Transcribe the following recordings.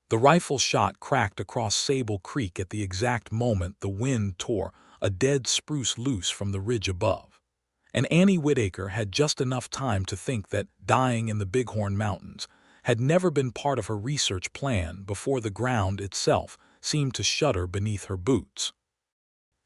The rifle shot cracked across Sable Creek at the exact moment the wind tore a dead spruce loose from the ridge above. And Annie Whitaker had just enough time to think that dying in the Bighorn Mountains had never been part of her research plan before the ground itself seemed to shudder beneath her boots.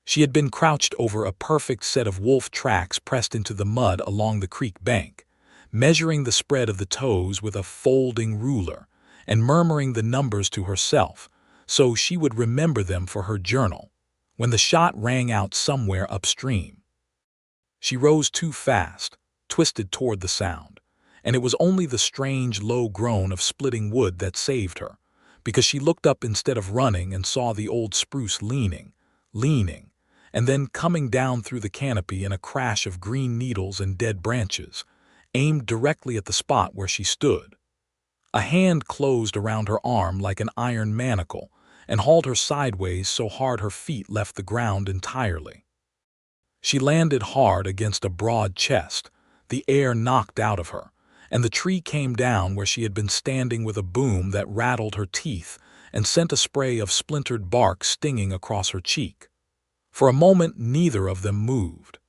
She had been crouched over a perfect set of wolf tracks pressed into the mud along the creek bank, measuring the spread of the toes with a folding ruler and murmuring the numbers to herself so she would remember them for her journal, when the shot rang out somewhere upstream. She rose too fast, twisted toward the sound, and it was only the strange low groan of splitting wood that saved her, because she looked up instead of running and saw the old spruce leaning, and then coming down through the canopy in a crash of green needles and dead branches, aimed directly at the spot where she stood. A hand closed around her arm like an iron manacle and hauled her sideways so hard her feet left the ground entirely. She landed hard against a broad chest, the air knocked out of her, and the tree came down where she had been standing with a boom that rattled her teeth and sent a spray of splintered bark stinging across her cheek. For a moment neither of them moved.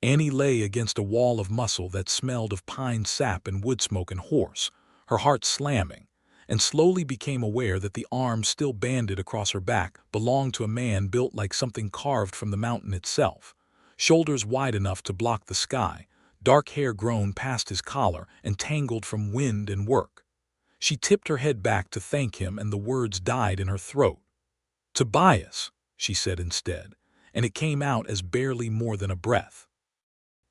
Annie lay against a wall of muscle that smelled of pine sap and wood smoke and horse, her heart slamming, and slowly became aware that the arm still banded across her back belonged to a man built like something carved from the mountain itself, shoulders wide enough to block the sky, dark hair grown past his collar and tangled from wind and work. She tipped her head back to thank him, and the words died in her throat. "Tobias," she said instead, and it came out as barely more than a breath.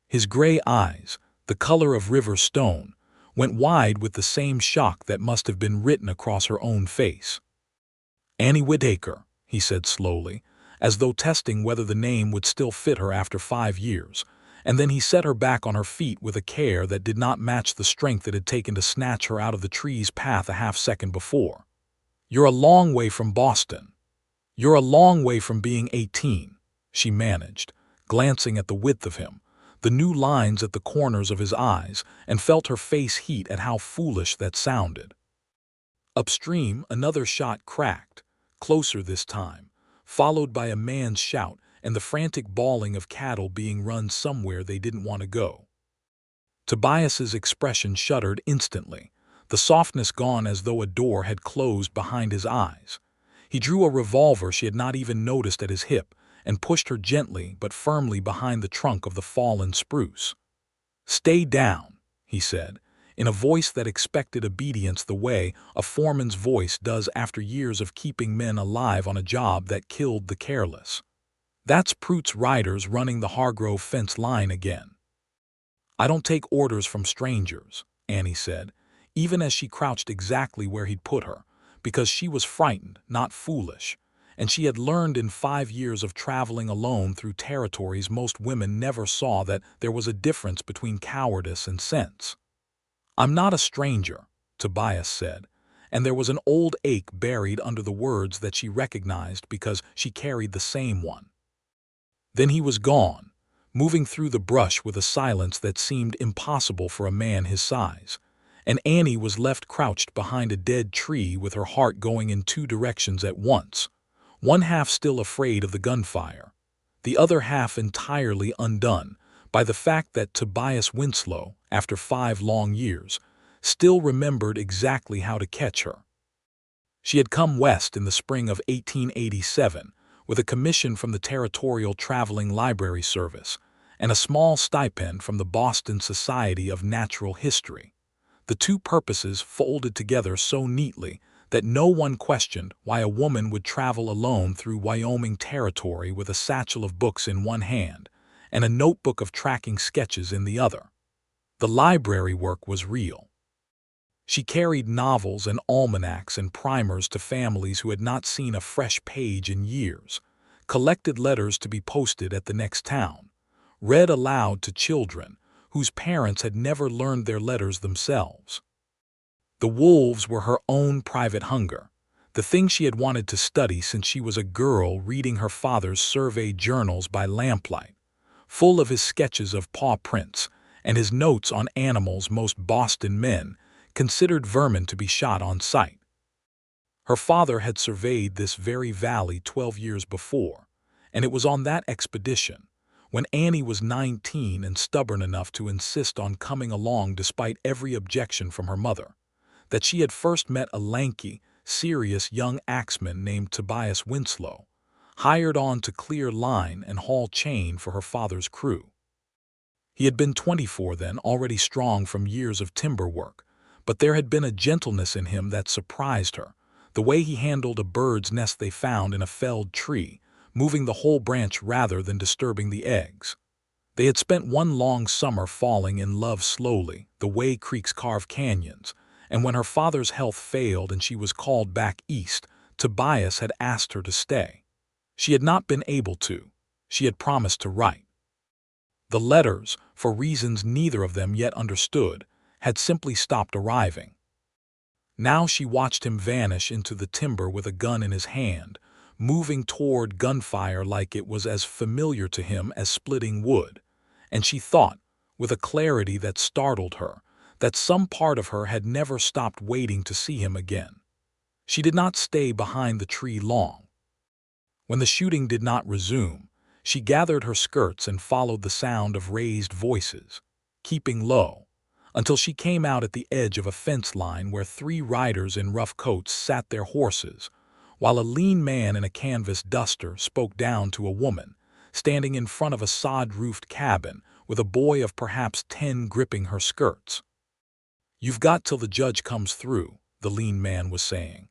His gray eyes, the color of river stone, went wide with the same shock that must have been written across her own face. "Annie Whitaker," he said slowly, as though testing whether the name would still fit her after 5 years, and then he set her back on her feet with a care that did not match the strength it had taken to snatch her out of the tree's path a half-second before. "You're a long way from Boston. You're a long way from being 18, she managed, glancing at the width of him, the new lines at the corners of his eyes, and felt her face heat at how foolish that sounded. Upstream, another shot cracked, closer this time, followed by a man's shout and the frantic bawling of cattle being run somewhere they didn't want to go. Tobias's expression shuddered instantly, the softness gone as though a door had closed behind his eyes. He drew a revolver she had not even noticed at his hip and pushed her gently but firmly behind the trunk of the fallen spruce. "Stay down," he said, in a voice that expected obedience the way a foreman's voice does after years of keeping men alive on a job that killed the careless. "That's Pruitt's riders running the Hargrove fence line again." "I don't take orders from strangers," Annie said, even as she crouched exactly where he'd put her, because she was frightened, not foolish, and she had learned in 5 years of traveling alone through territories most women never saw that there was a difference between cowardice and sense. "I'm not a stranger," Tobias said, and there was an old ache buried under the words that she recognized because she carried the same one. Then he was gone, moving through the brush with a silence that seemed impossible for a man his size, and Annie was left crouched behind a dead tree with her heart going in 2 directions at once, one half still afraid of the gunfire, the other half entirely undone by the fact that Tobias Winslow, after 5 long years, still remembered exactly how to catch her. She had come west in the spring of 1887 with a commission from the Territorial Traveling Library Service and a small stipend from the Boston Society of Natural History, the 2 purposes folded together so neatly that no one questioned why a woman would travel alone through Wyoming territory with a satchel of books in one hand and a notebook of tracking sketches in the other. The library work was real. She carried novels and almanacs and primers to families who had not seen a fresh page in years, collected letters to be posted at the next town, read aloud to children whose parents had never learned their letters themselves. The wolves were her own private hunger, the thing she had wanted to study since she was a girl reading her father's survey journals by lamplight, full of his sketches of paw prints and his notes on animals most Boston men considered vermin to be shot on sight. Her father had surveyed this very valley 12 years before, and it was on that expedition, when Annie was 19 and stubborn enough to insist on coming along despite every objection from her mother, that she had first met a lanky, serious young axeman named Tobias Winslow, hired on to clear line and haul chain for her father's crew. He had been 24 then, already strong from years of timber work, but there had been a gentleness in him that surprised her, the way he handled a bird's nest they found in a felled tree, moving the whole branch rather than disturbing the eggs. They had spent one long summer falling in love slowly, the way creeks carve canyons, and when her father's health failed and she was called back east, Tobias had asked her to stay. She had not been able to. She had promised to write. The letters, for reasons neither of them yet understood, had simply stopped arriving. Now she watched him vanish into the timber with a gun in his hand, moving toward gunfire like it was as familiar to him as splitting wood, and she thought, with a clarity that startled her, that some part of her had never stopped waiting to see him again. She did not stay behind the tree long. When the shooting did not resume, she gathered her skirts and followed the sound of raised voices, keeping low, until she came out at the edge of a fence line where 3 riders in rough coats sat their horses, while a lean man in a canvas duster spoke down to a woman, standing in front of a sod-roofed cabin with a boy of perhaps 10 gripping her skirts. "You've got till the judge comes through," the lean man was saying.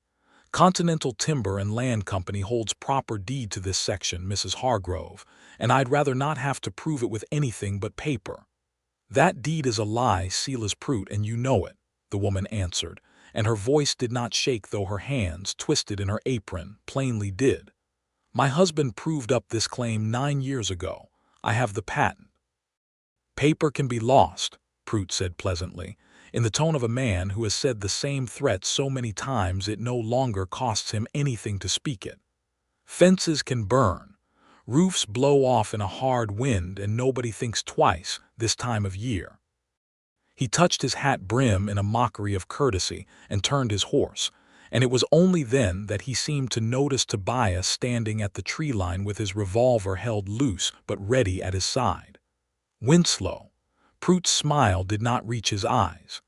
"Continental Timber and Land Company holds proper deed to this section, Mrs. Hargrove, and I'd rather not have to prove it with anything but paper." "That deed is a lie, Silas Prout, and you know it," the woman answered, and her voice did not shake though her hands, twisted in her apron, plainly did. "My husband proved up this claim 9 years ago. I have the patent." "Paper can be lost," Prout said pleasantly, in the tone of a man who has said the same threat so many times it no longer costs him anything to speak it. "Fences can burn. Roofs blow off in a hard wind, and nobody thinks twice this time of year." He touched his hat brim in a mockery of courtesy and turned his horse, and it was only then that he seemed to notice Tobias standing at the tree line with his revolver held loose but ready at his side. Winslow. Prout's smile did not reach his eyes.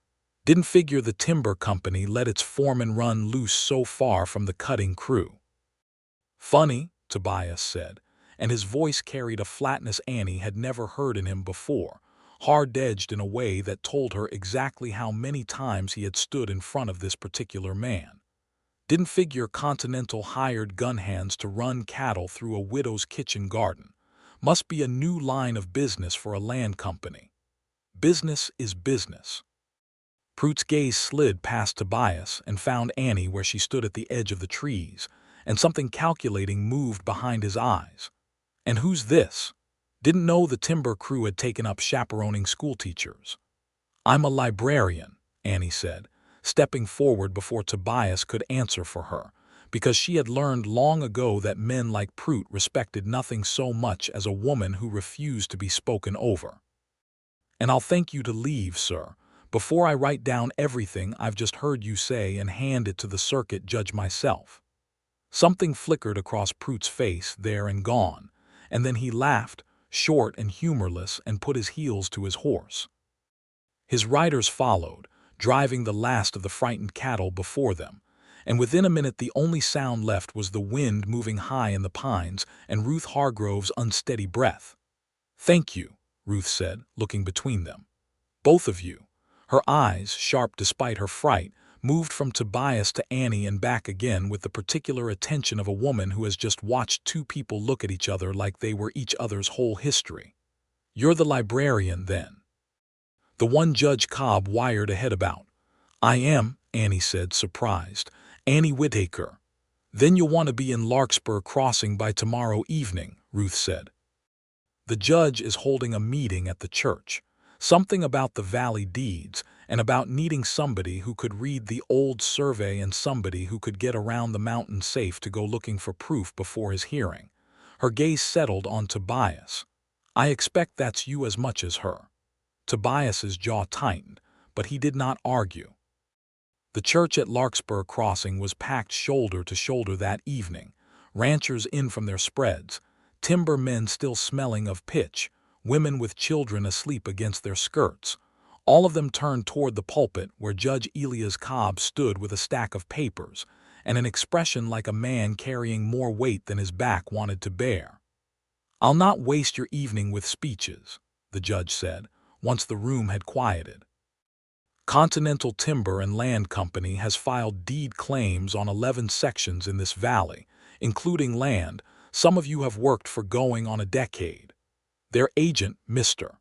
Didn't figure the timber company let its foreman run loose so far from the cutting crew. "Funny," Tobias said, and his voice carried a flatness Annie had never heard in him before, hard-edged in a way that told her exactly how many times he had stood in front of this particular man. "Didn't figure Continental hired gun hands to run cattle through a widow's kitchen garden. Must be a new line of business for a land company. Business is business." Prout's gaze slid past Tobias and found Annie where she stood at the edge of the trees, and something calculating moved behind his eyes. "And who's this? Didn't know the timber crew had taken up chaperoning schoolteachers." "I'm a librarian," Annie said, stepping forward before Tobias could answer for her, because she had learned long ago that men like Prout respected nothing so much as a woman who refused to be spoken over. "And I'll thank you to leave, sir, before I write down everything I've just heard you say and hand it to the circuit judge myself." Something flickered across Prout's face there and gone, and then he laughed, short and humorless, and put his heels to his horse. His riders followed, driving the last of the frightened cattle before them, and within a minute the only sound left was the wind moving high in the pines and Ruth Hargrove's unsteady breath. "Thank you," Ruth said, looking between them. "Both of you." Her eyes, sharp despite her fright, moved from Tobias to Annie and back again with the particular attention of a woman who has just watched 2 people look at each other like they were each other's whole history. "You're the librarian, then?" "The one Judge Cobb wired ahead about." "I am," Annie said, surprised. "Annie Whitaker." "Then you'll want to be in Larkspur Crossing by tomorrow evening," Ruth said. "The judge is holding a meeting at the church. Something about the valley deeds, and about needing somebody who could read the old survey and somebody who could get around the mountain safe to go looking for proof before his hearing." Her gaze settled on Tobias. "I expect that's you as much as her." Tobias's jaw tightened, but he did not argue. The church at Larkspur Crossing was packed shoulder to shoulder that evening, ranchers in from their spreads, timber men still smelling of pitch, women with children asleep against their skirts. All of them turned toward the pulpit where Judge Elias Cobb stood with a stack of papers and an expression like a man carrying more weight than his back wanted to bear. "I'll not waste your evening with speeches," the judge said, once the room had quieted. "Continental Timber and Land Company has filed deed claims on 11 sections in this valley, including land some of you have worked for going on a decade. Their agent, Mr.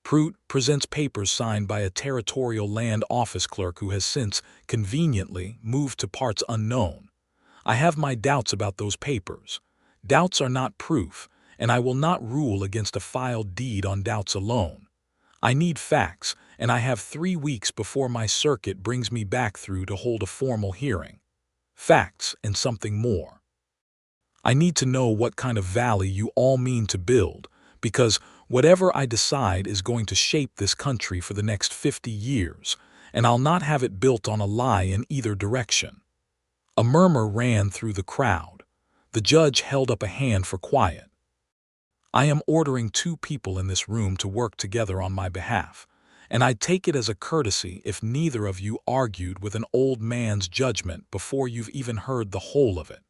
Prout, presents papers signed by a territorial land office clerk who has since, conveniently, moved to parts unknown. I have my doubts about those papers. Doubts are not proof, and I will not rule against a filed deed on doubts alone. I need facts, and I have 3 weeks before my circuit brings me back through to hold a formal hearing. Facts and something more. I need to know what kind of valley you all mean to build, because whatever I decide is going to shape this country for the next 50 years, and I'll not have it built on a lie in either direction." A murmur ran through the crowd. The judge held up a hand for quiet. "I am ordering 2 people in this room to work together on my behalf, and I'd take it as a courtesy if neither of you argued with an old man's judgment before you've even heard the whole of it."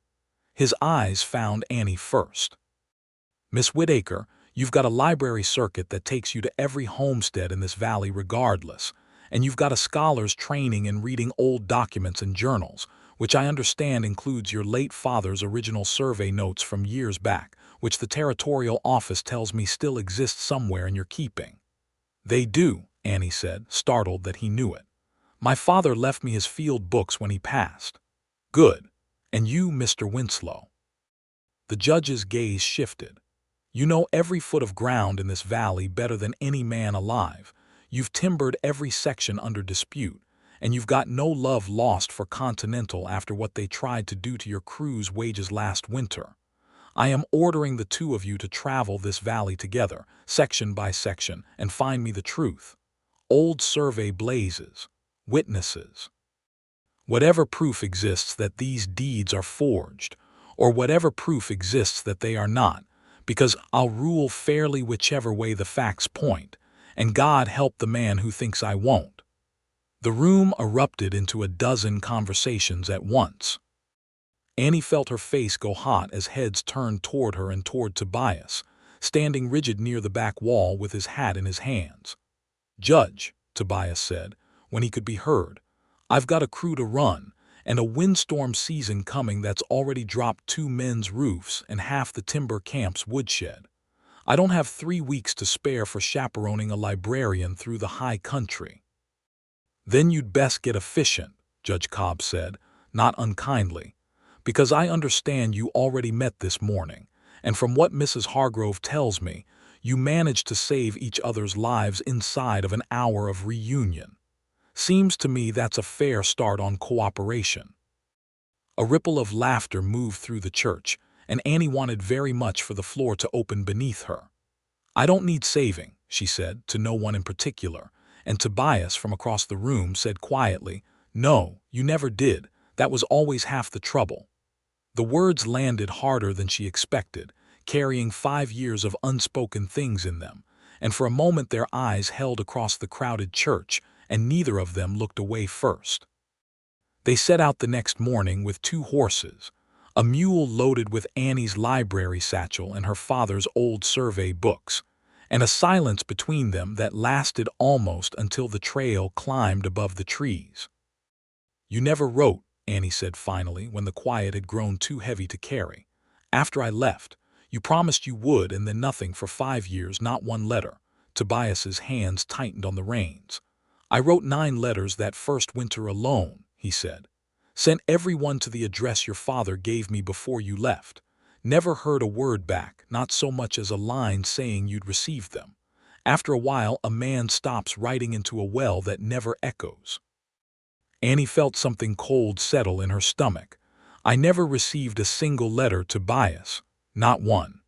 His eyes found Annie first. "Miss Whitaker, you've got a library circuit that takes you to every homestead in this valley regardless, and you've got a scholar's training in reading old documents and journals, which I understand includes your late father's original survey notes from years back, which the territorial office tells me still exists somewhere in your keeping." "They do," Annie said, startled that he knew it. "My father left me his field books when he passed." "Good. And you, Mr. Winslow?" The judge's gaze shifted. "You know every foot of ground in this valley better than any man alive. You've timbered every section under dispute, and you've got no love lost for Continental after what they tried to do to your crew's wages last winter. I am ordering the 2 of you to travel this valley together, section by section, and find me the truth. Old survey blazes. Witnesses. Whatever proof exists that these deeds are forged, or whatever proof exists that they are not, because I'll rule fairly whichever way the facts point, and God help the man who thinks I won't." The room erupted into a dozen conversations at once. Annie felt her face go hot as heads turned toward her and toward Tobias, standing rigid near the back wall with his hat in his hands. "Judge," Tobias said, when he could be heard, "I've got a crew to run, and a windstorm season coming that's already dropped 2 men's roofs and half the timber camp's woodshed. I don't have 3 weeks to spare for chaperoning a librarian through the high country." "Then you'd best get efficient," Judge Cobb said, not unkindly, "because I understand you already met this morning, and from what Mrs. Hargrove tells me, you managed to save each other's lives inside of an hour of reunion. Seems to me that's a fair start on cooperation." A ripple of laughter moved through the church, and Annie wanted very much for the floor to open beneath her. "I don't need saving," she said, to no one in particular, and Tobias from across the room said quietly, "No, you never did. That was always half the trouble." The words landed harder than she expected, carrying 5 years of unspoken things in them, and for a moment their eyes held across the crowded church, and neither of them looked away first. They set out the next morning with 2 horses, a mule loaded with Annie's library satchel and her father's old survey books, and a silence between them that lasted almost until the trail climbed above the trees. "You never wrote," Annie said finally when the quiet had grown too heavy to carry. "After I left, you promised you would, and then nothing for 5 years, not one letter." Tobias's hands tightened on the reins. "I wrote 9 letters that first winter alone," he said. "Sent every one to the address your father gave me before you left. Never heard a word back, not so much as a line saying you'd received them. After a while, a man stops writing into a well that never echoes." Annie felt something cold settle in her stomach. "I never received a single letter, Tobias. Not one.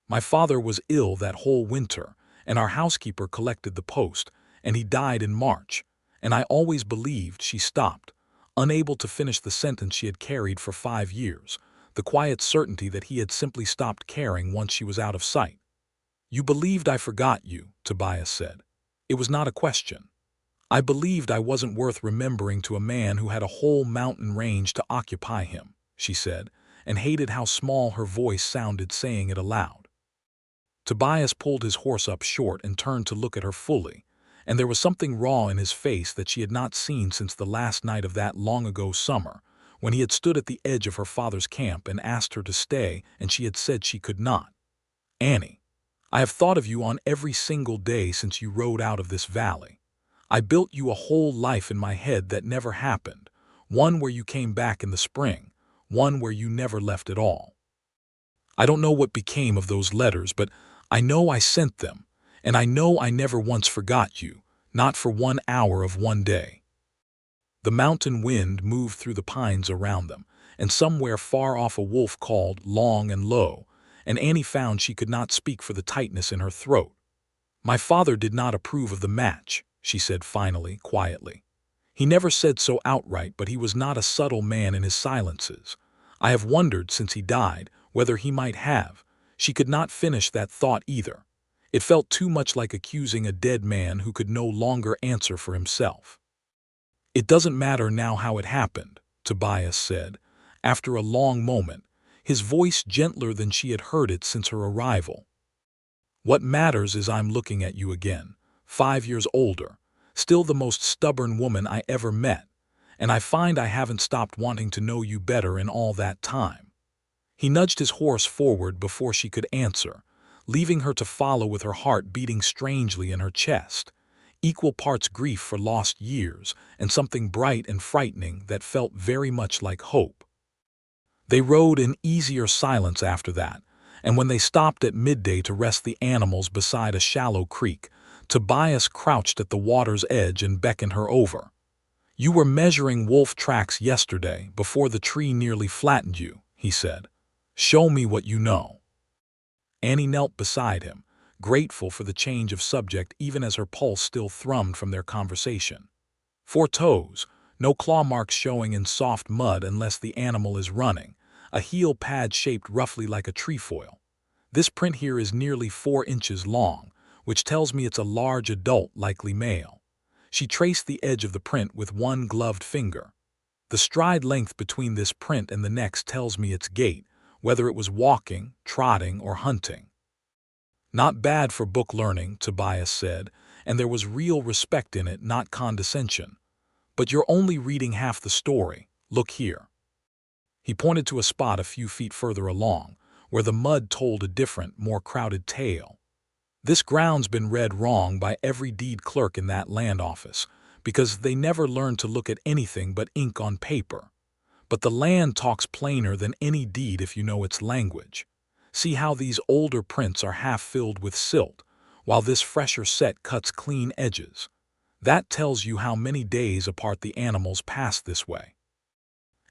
My father was ill that whole winter, and our housekeeper collected the post, and he died in March. and I always believed she stopped, unable to finish the sentence she had carried for 5 years, the quiet certainty that he had simply stopped caring once she was out of sight. You believed I forgot you, Tobias said. It was not a question. I believed I wasn't worth remembering to a man who had a whole mountain range to occupy him, she said, and hated how small her voice sounded saying it aloud. Tobias pulled his horse up short and turned to look at her fully, and there was something raw in his face that she had not seen since the last night of that long-ago summer, when he had stood at the edge of her father's camp and asked her to stay and she had said she could not. Annie, I have thought of you on every single day since you rode out of this valley. I built you a whole life in my head that never happened, one where you came back in the spring, one where you never left at all. I don't know what became of those letters, but I know I sent them, and I know I never once forgot you, not for 1 hour of one day. The mountain wind moved through the pines around them, and somewhere far off a wolf called long and low, and Annie found she could not speak for the tightness in her throat. My father did not approve of the match, she said finally, quietly. He never said so outright, but he was not a subtle man in his silences. I have wondered since he died whether he might have. She could not finish that thought either. It felt too much like accusing a dead man who could no longer answer for himself. It doesn't matter now how it happened, Tobias said, after a long moment, his voice gentler than she had heard it since her arrival. What matters is I'm looking at you again, 5 years older, still the most stubborn woman I ever met, and I find I haven't stopped wanting to know you better in all that time. He nudged his horse forward before she could answer, leaving her to follow with her heart beating strangely in her chest, equal parts grief for lost years and something bright and frightening that felt very much like hope. They rode in easier silence after that, and when they stopped at midday to rest the animals beside a shallow creek, Tobias crouched at the water's edge and beckoned her over. You were measuring wolf tracks yesterday before the tree nearly flattened you, he said. Show me what you know. Annie knelt beside him, grateful for the change of subject even as her pulse still thrummed from their conversation. 4 toes, no claw marks showing in soft mud unless the animal is running, a heel pad shaped roughly like a trefoil. This print here is nearly 4 inches long, which tells me it's a large adult, likely male. She traced the edge of the print with one gloved finger. The stride length between this print and the next tells me its gait, whether it was walking, trotting, or hunting. Not bad for book learning, Tobias said, and there was real respect in it, not condescension. But you're only reading half the story. Look here. He pointed to a spot a few feet further along, where the mud told a different, more crowded tale. This ground's been read wrong by every deed clerk in that land office, because they never learned to look at anything but ink on paper. But the land talks plainer than any deed if you know its language. See how these older prints are half filled with silt, while this fresher set cuts clean edges. That tells you how many days apart the animals passed this way.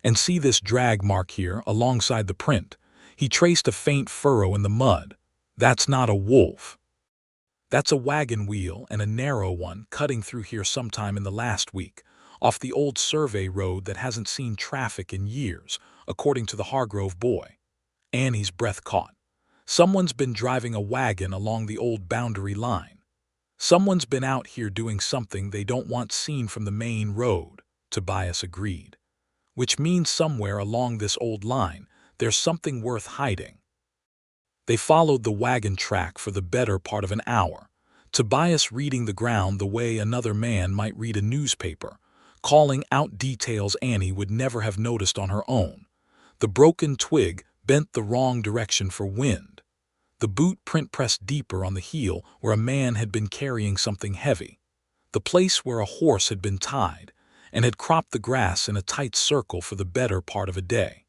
And see this drag mark here alongside the print. He traced a faint furrow in the mud. That's not a wolf. That's a wagon wheel, and a narrow one cutting through here sometime in the last week, off the old survey road that hasn't seen traffic in years, according to the Hargrove boy. Annie's breath caught. Someone's been driving a wagon along the old boundary line. Someone's been out here doing something they don't want seen from the main road, Tobias agreed. Which means somewhere along this old line, there's something worth hiding. They followed the wagon track for the better part of an hour, Tobias reading the ground the way another man might read a newspaper, calling out details Annie would never have noticed on her own. The broken twig bent the wrong direction for wind. The boot print pressed deeper on the heel where a man had been carrying something heavy. The place where a horse had been tied, and had cropped the grass in a tight circle for the better part of a day.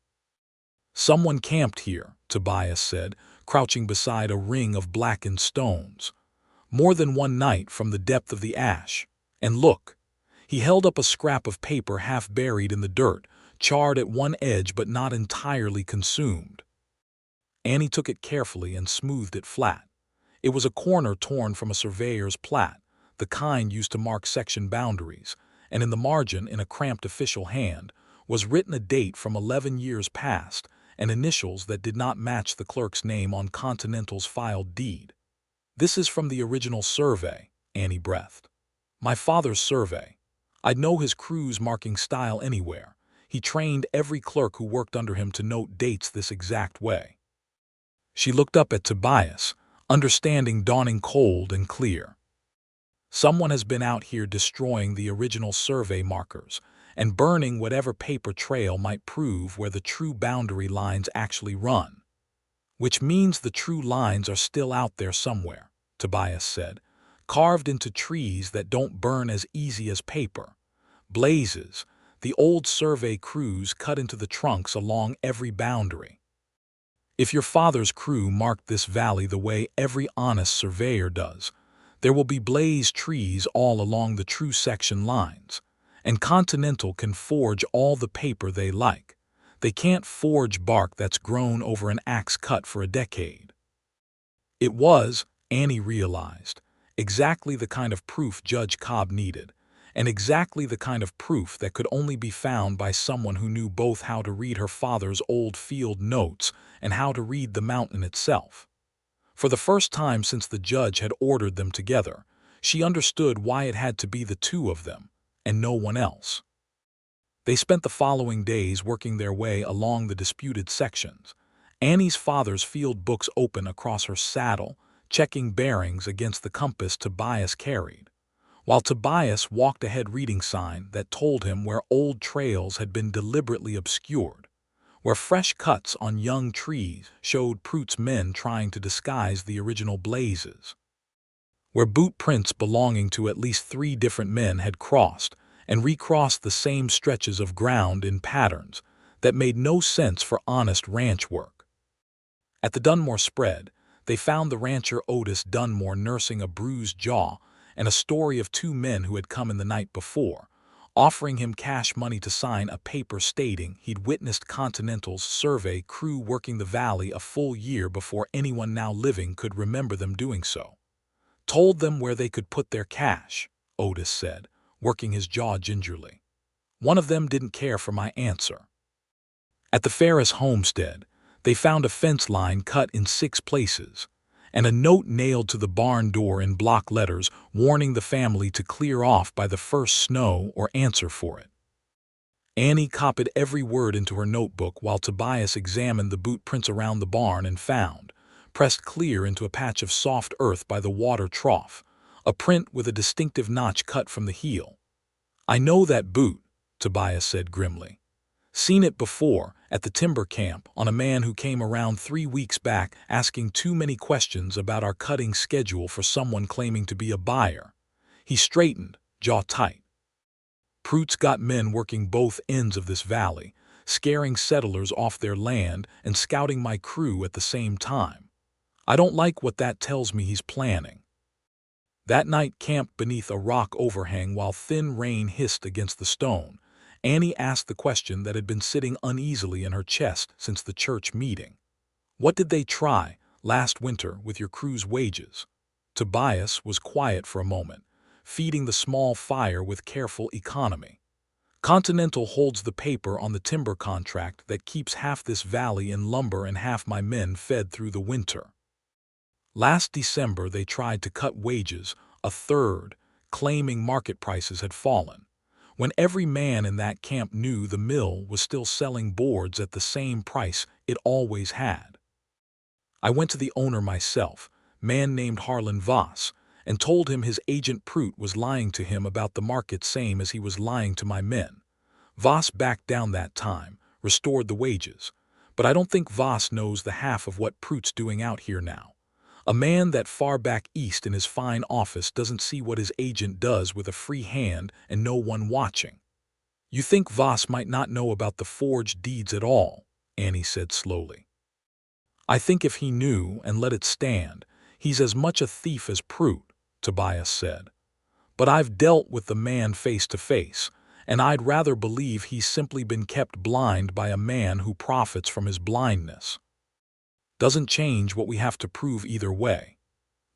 Someone camped here, Tobias said, crouching beside a ring of blackened stones. More than one night from the depth of the ash. And look, he held up a scrap of paper half buried in the dirt, charred at one edge but not entirely consumed. Annie took it carefully and smoothed it flat. It was a corner torn from a surveyor's plat, the kind used to mark section boundaries, and in the margin, in a cramped official hand, was written a date from 11 years past and initials that did not match the clerk's name on Continental's filed deed. "This is from the original survey," Annie breathed. "My father's survey. I'd know his crew's marking style anywhere. He trained every clerk who worked under him to note dates this exact way." She looked up at Tobias, understanding dawning cold and clear. "Someone has been out here destroying the original survey markers and burning whatever paper trail might prove where the true boundary lines actually run." "Which means the true lines are still out there somewhere," Tobias said, "carved into trees that don't burn as easy as paper. Blazes, the old survey crews cut into the trunks along every boundary. If your father's crew marked this valley the way every honest surveyor does, there will be blaze trees all along the true section lines, and Continental can forge all the paper they like. They can't forge bark that's grown over an axe cut for a decade." It was, Annie realized, exactly the kind of proof Judge Cobb needed, and exactly the kind of proof that could only be found by someone who knew both how to read her father's old field notes and how to read the mountain itself. For the first time since the judge had ordered them together, she understood why it had to be the two of them, and no one else. They spent the following days working their way along the disputed sections, Annie's father's field books open across her saddle, checking bearings against the compass Tobias carried, while Tobias walked ahead reading sign that told him where old trails had been deliberately obscured, where fresh cuts on young trees showed Prout's men trying to disguise the original blazes, where boot prints belonging to at least 3 different men had crossed and recrossed the same stretches of ground in patterns that made no sense for honest ranch work. At the Dunmore spread, they found the rancher Otis Dunmore nursing a bruised jaw and a story of 2 men who had come in the night before, offering him cash money to sign a paper stating he'd witnessed Continental's survey crew working the valley a full year before anyone now living could remember them doing so. "Told them where they could put their cash," Otis said, working his jaw gingerly. "One of them didn't care for my answer." At the Ferris homestead, they found a fence line cut in 6 places, and a note nailed to the barn door in block letters warning the family to clear off by the first snow or answer for it. Annie copied every word into her notebook while Tobias examined the boot prints around the barn and found, pressed clear into a patch of soft earth by the water trough, a print with a distinctive notch cut from the heel. "I know that boot," Tobias said grimly. "Seen it before, at the timber camp, on a man who came around 3 weeks back asking too many questions about our cutting schedule for someone claiming to be a buyer." He straightened, jaw tight. "Prout's got men working both ends of this valley, scaring settlers off their land and scouting my crew at the same time. I don't like what that tells me he's planning." That night, camped beneath a rock overhang while thin rain hissed against the stone, Annie asked the question that had been sitting uneasily in her chest since the church meeting. "What did they try, last winter, with your crew's wages?" Tobias was quiet for a moment, feeding the small fire with careful economy. "Continental holds the paper on the timber contract that keeps half this valley in lumber and half my men fed through the winter. Last December they tried to cut wages a third, claiming market prices had fallen, when every man in that camp knew the mill was still selling boards at the same price it always had. I went to the owner myself, man named Harlan Voss, and told him his agent Prout was lying to him about the market same as he was lying to my men. Voss backed down that time, restored the wages, but I don't think Voss knows the half of what Prout's doing out here now. A man that far back east in his fine office doesn't see what his agent does with a free hand and no one watching." "You think Voss might not know about the forged deeds at all," Annie said slowly. "I think if he knew and let it stand, he's as much a thief as Prout," Tobias said. "But I've dealt with the man face to face, and I'd rather believe he's simply been kept blind by a man who profits from his blindness. Doesn't change what we have to prove either way."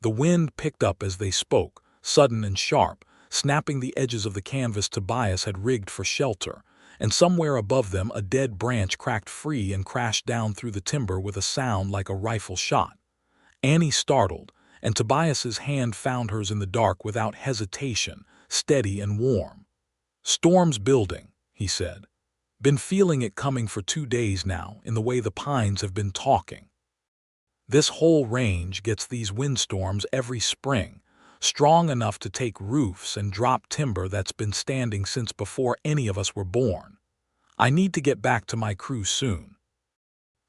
The wind picked up as they spoke, sudden and sharp, snapping the edges of the canvas Tobias had rigged for shelter, and somewhere above them a dead branch cracked free and crashed down through the timber with a sound like a rifle shot. Annie startled, and Tobias's hand found hers in the dark without hesitation, steady and warm. "Storm's building," he said. "Been feeling it coming for 2 days now, in the way the pines have been talking. This whole range gets these windstorms every spring, strong enough to take roofs and drop timber that's been standing since before any of us were born. I need to get back to my crew soon.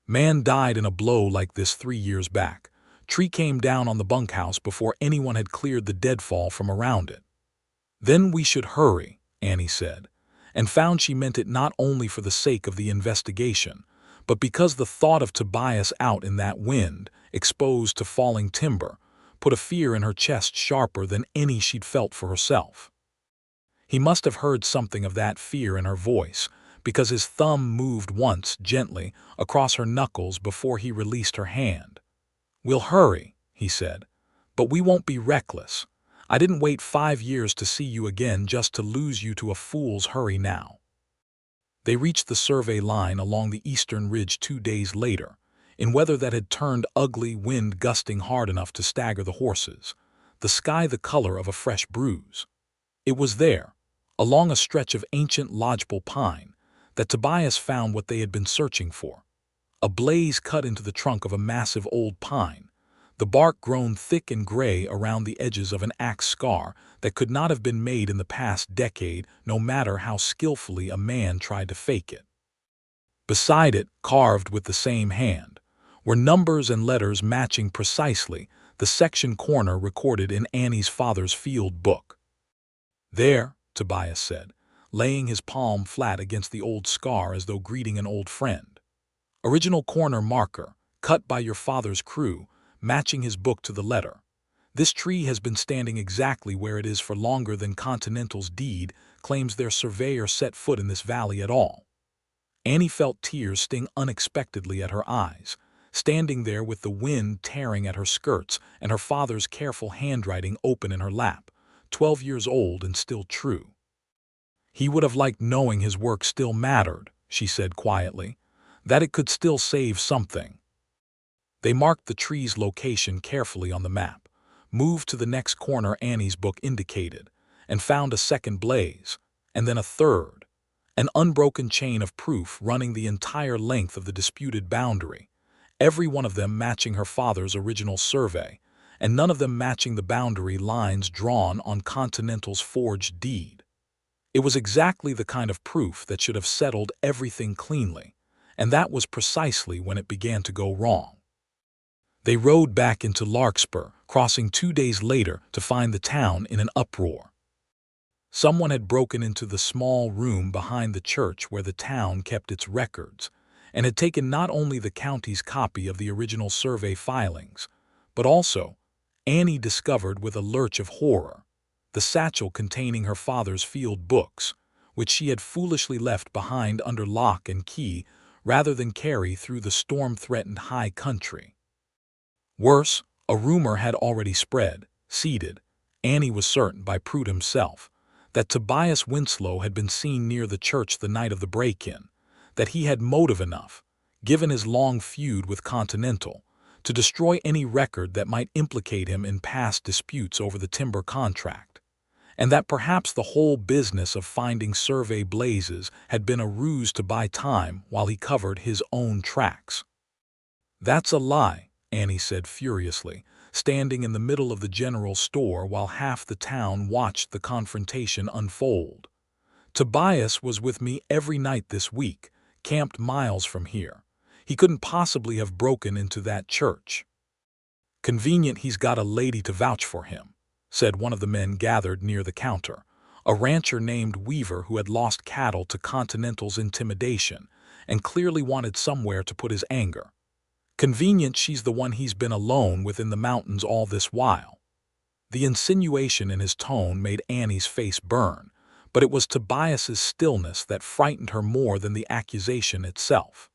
Man died in a blow like this 3 years back. Tree came down on the bunkhouse before anyone had cleared the deadfall from around it." "Then we should hurry," Annie said, and found she meant it not only for the sake of the investigation, but because the thought of Tobias out in that wind, exposed to falling timber, put a fear in her chest sharper than any she'd felt for herself. He must have heard something of that fear in her voice, because his thumb moved once, gently, across her knuckles before he released her hand. "We'll hurry," he said, "but we won't be reckless. I didn't wait 5 years to see you again just to lose you to a fool's hurry now." They reached the survey line along the eastern ridge 2 days later, in weather that had turned ugly, wind gusting hard enough to stagger the horses, the sky the color of a fresh bruise. It was there, along a stretch of ancient lodgepole pine, that Tobias found what they had been searching for. A blaze cut into the trunk of a massive old pine, the bark grown thick and gray around the edges of an axe scar that could not have been made in the past decade, no matter how skillfully a man tried to fake it. Beside it, carved with the same hand, were numbers and letters matching precisely the section corner recorded in Annie's father's field book. "There," Tobias said, laying his palm flat against the old scar as though greeting an old friend. "Original corner marker, cut by your father's crew, matching his book to the letter. This tree has been standing exactly where it is for longer than Continental's deed claims their surveyor set foot in this valley at all." Annie felt tears sting unexpectedly at her eyes, standing there with the wind tearing at her skirts and her father's careful handwriting open in her lap, 12 years old and still true. "He would have liked knowing his work still mattered," she said quietly, "that it could still save something." They marked the tree's location carefully on the map, moved to the next corner Annie's book indicated, and found a second blaze, and then a third, an unbroken chain of proof running the entire length of the disputed boundary, every one of them matching her father's original survey, and none of them matching the boundary lines drawn on Continental's forged deed. It was exactly the kind of proof that should have settled everything cleanly, and that was precisely when it began to go wrong. They rode back into Larkspur, crossing 2 days later to find the town in an uproar. Someone had broken into the small room behind the church where the town kept its records, and had taken not only the county's copy of the original survey filings, but also, Annie discovered with a lurch of horror, the satchel containing her father's field books, which she had foolishly left behind under lock and key rather than carry through the storm-threatened high country. Worse, a rumor had already spread, seeded, Annie was certain by Prude himself, that Tobias Winslow had been seen near the church the night of the break-in, that he had motive enough, given his long feud with Continental, to destroy any record that might implicate him in past disputes over the timber contract, and that perhaps the whole business of finding survey blazes had been a ruse to buy time while he covered his own tracks. "That's a lie," Annie said furiously, standing in the middle of the general store while half the town watched the confrontation unfold. "Tobias was with me every night this week, camped miles from here. He couldn't possibly have broken into that church." "Convenient he's got a lady to vouch for him," said one of the men gathered near the counter, a rancher named Weaver who had lost cattle to Continental's intimidation and clearly wanted somewhere to put his anger. "Convenient she's the one he's been alone with in the mountains all this while." The insinuation in his tone made Annie's face burn, but it was Tobias's stillness that frightened her more than the accusation itself.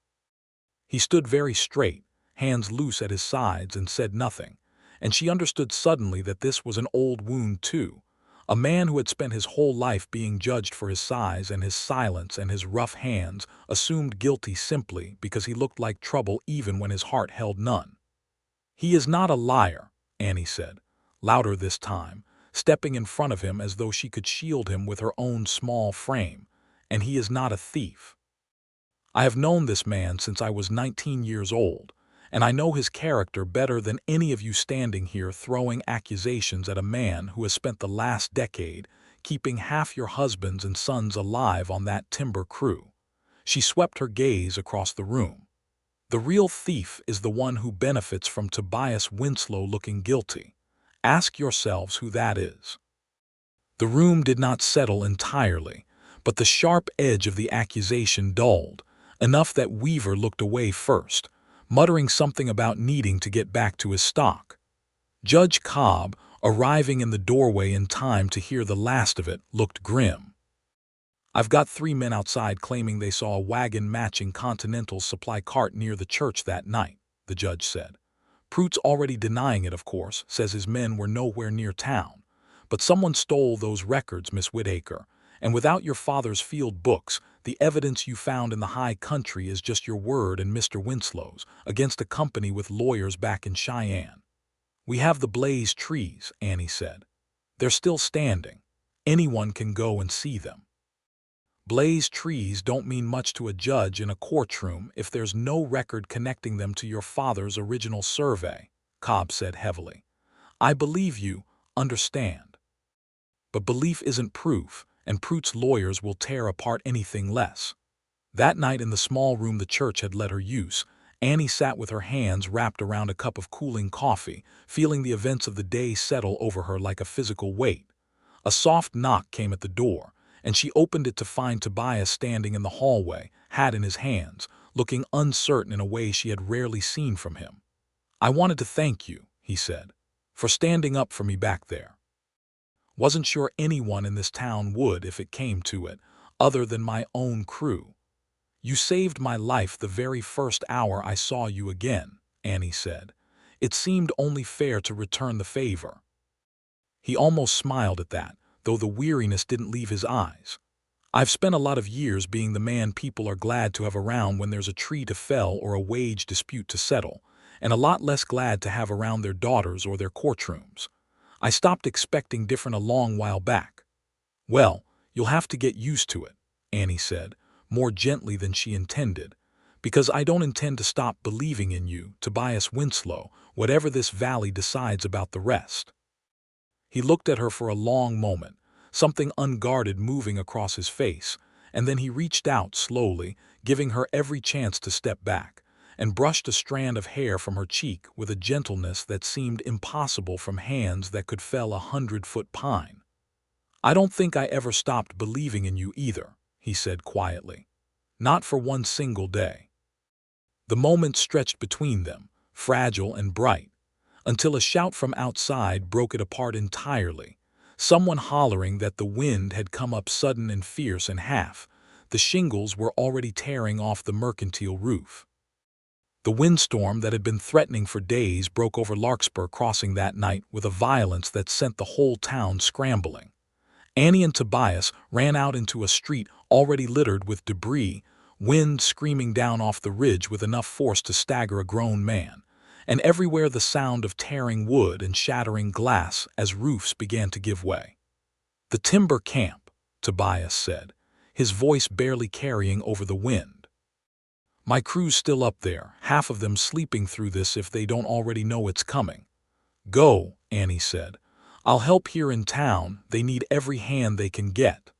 He stood very straight, hands loose at his sides, and said nothing, and she understood suddenly that this was an old wound too, A man who had spent his whole life being judged for his size and his silence and his rough hands, assumed guilty simply because he looked like trouble even when his heart held none. "He is not a liar," Annie said, louder this time, stepping in front of him as though she could shield him with her own small frame. "And he is not a thief. I have known this man since I was 19 years old, and I know his character better than any of you standing here throwing accusations at a man who has spent the last decade keeping half your husbands and sons alive on that timber crew." She swept her gaze across the room. "The real thief is the one who benefits from Tobias Winslow looking guilty. Ask yourselves who that is." The room did not settle entirely, but the sharp edge of the accusation dulled, enough that Weaver looked away first, muttering something about needing to get back to his stock. Judge Cobb, arriving in the doorway in time to hear the last of it, looked grim. "I've got 3 men outside claiming they saw a wagon matching Continental's supply cart near the church that night," the judge said. "Pruitt's already denying it, of course, says his men were nowhere near town. But someone stole those records, Miss Whitaker, and without your father's field books, the evidence you found in the high country is just your word and Mr. Winslow's, against a company with lawyers back in Cheyenne." "We have the Blaze trees," Annie said. "They're still standing. Anyone can go and see them." "Blaze trees don't mean much to a judge in a courtroom if there's no record connecting them to your father's original survey," Cobb said heavily. "I believe you, understand. But belief isn't proof, and Pruitt's lawyers will tear apart anything less." That night in the small room the church had let her use, Annie sat with her hands wrapped around a cup of cooling coffee, feeling the events of the day settle over her like a physical weight. A soft knock came at the door, and she opened it to find Tobias standing in the hallway, hat in his hands, looking uncertain in a way she had rarely seen from him. "I wanted to thank you," he said, "for standing up for me back there. Wasn't sure anyone in this town would if it came to it, other than my own crew." "You saved my life the very first hour I saw you again," Annie said. "It seemed only fair to return the favor." He almost smiled at that, though the weariness didn't leave his eyes. "I've spent a lot of years being the man people are glad to have around when there's a tree to fell or a wage dispute to settle, and a lot less glad to have around their daughters or their courtrooms. I stopped expecting different a long while back." "Well, you'll have to get used to it," Annie said, more gently than she intended, "because I don't intend to stop believing in you, Tobias Winslow, whatever this valley decides about the rest." He looked at her for a long moment, something unguarded moving across his face, and then he reached out slowly, giving her every chance to step back, and brushed a strand of hair from her cheek with a gentleness that seemed impossible from hands that could fell 100-foot pine. "I don't think I ever stopped believing in you either," he said quietly. "Not for one single day." The moment stretched between them, fragile and bright, until a shout from outside broke it apart entirely, someone hollering that the wind had come up sudden and fierce and the shingles were already tearing off the mercantile roof. The windstorm that had been threatening for days broke over Larkspur Crossing that night with a violence that sent the whole town scrambling. Annie and Tobias ran out into a street already littered with debris, wind screaming down off the ridge with enough force to stagger a grown man, and everywhere the sound of tearing wood and shattering glass as roofs began to give way. "The timber camp," Tobias said, his voice barely carrying over the wind. "My crew's still up there, half of them sleeping through this if they don't already know it's coming." "Go," Annie said. "I'll help here in town. They need every hand they can get."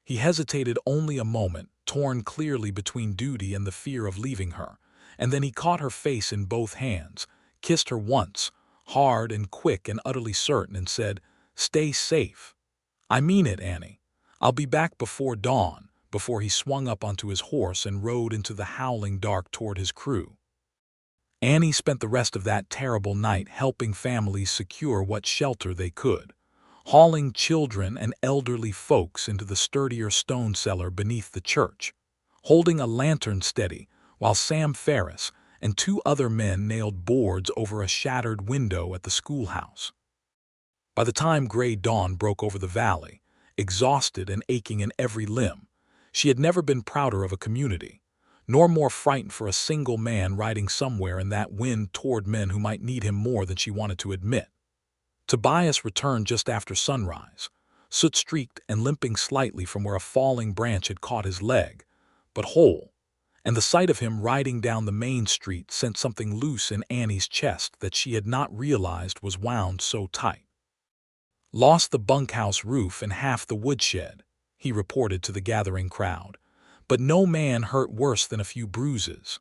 He hesitated only a moment, torn clearly between duty and the fear of leaving her, and then he caught her face in both hands, kissed her once, hard and quick and utterly certain, and said, "Stay safe." "I mean it, Annie. I'll be back before dawn," before he swung up onto his horse and rode into the howling dark toward his crew. Annie spent the rest of that terrible night helping families secure what shelter they could, hauling children and elderly folks into the sturdier stone cellar beneath the church, holding a lantern steady while Sam Ferris and 2 other men nailed boards over a shattered window at the schoolhouse. By the time gray dawn broke over the valley, exhausted and aching in every limb, she had never been prouder of a community, nor more frightened for a single man riding somewhere in that wind toward men who might need him more than she wanted to admit. Tobias returned just after sunrise, soot-streaked and limping slightly from where a falling branch had caught his leg, but whole, and the sight of him riding down the main street sent something loose in Annie's chest that she had not realized was wound so tight. "Lost the bunkhouse roof and half the woodshed," he reported to the gathering crowd, "but no man hurt worse than a few bruises.